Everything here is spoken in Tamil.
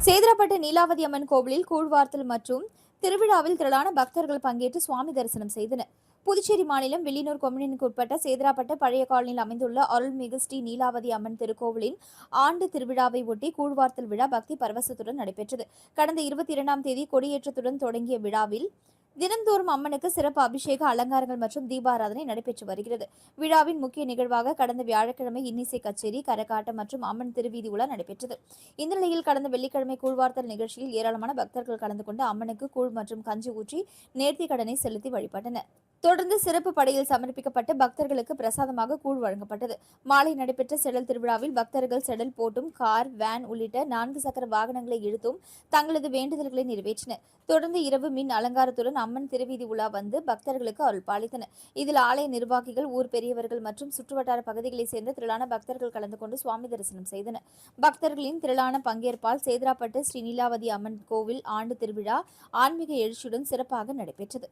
சேதராப்பட்டு நீலாவதி அம்மன் கோவிலில் கூழ்வார்த்தல் மற்றும் திருவிழாவில் திரளான பக்தர்கள் பங்கேற்று சுவாமி தரிசனம் செய்தனர். புதுச்சேரி மாநிலம் வில்லியனூர் கொம்யூனுக்கு உட்பட்ட சேதராப்பட்டு பழைய காலனியில் அமைந்துள்ள அருள்மிகு ஸ்ரீ நீலாவதி அம்மன் திருக்கோவிலின் ஆண்டு திருவிழாவை ஒட்டி கூழ்வார்த்தல் விழா பக்தி பரவசத்துடன் நடைபெற்றது. கடந்த 22ஆம் தேதி கொடியேற்றத்துடன் தொடங்கிய விழாவில் தினந்தோறும் அம்மனுக்கு சிறப்பு அபிஷேக அலங்காரங்கள் மற்றும் தீபாராதனை நடைபெற்று வருகிறது. விழாவின் முக்கிய நிகழ்வாக கடந்த வியாழக்கிழமை இன்னிசை கச்சேரி, கரகாட்டம் மற்றும் அம்மன் திருவீதி உலா நடைபெற்றது. இந்த நிலையில் கடந்த வெள்ளிக்கிழமை கூழ்வார்த்தல் நிகழ்ச்சியில் ஏராளமான பக்தர்கள் கலந்து கொண்டு அம்மனுக்கு கூழ் மற்றும் கஞ்சி ஊற்றி நேர்த்திக் கடனை செலுத்தி வழிபட்டனர். தொடர்ந்து சிறப்பு படையில் சமர்ப்பிக்கப்பட்டு பக்தர்களுக்கு பிரசாதமாக கூழ் வழங்கப்பட்டது. மாலை நடைபெற்ற செடல் திருவிழாவில் பக்தர்கள் செடல் போட்டும், கார், வேன் உள்ளிட்ட 4 சக்கர வாகனங்களை இழுத்தும் தங்களது வேண்டுதல்களை நிறைவேற்றினர். தொடர்ந்து இரவு மின் அலங்காரத்துடன் அம்மன் திருவீதி உலா வந்து பக்தர்களுக்கு அருள் பாலித்தனர். இதில் ஆலய நிர்வாகிகள், ஊர் பெரியவர்கள் மற்றும் சுற்றுவட்டார பகுதிகளைச் சேர்ந்த திரளான பக்தர்கள் கலந்து கொண்டு சுவாமி தரிசனம் செய்தனர். பக்தர்களின் திரளான பங்கேற்பால் சேதராப்பட்டு ஸ்ரீ நீலாவதி அம்மன் கோவில் ஆண்டு திருவிழா ஆன்மீக எழுச்சியுடன் சிறப்பாக நடைபெற்றது.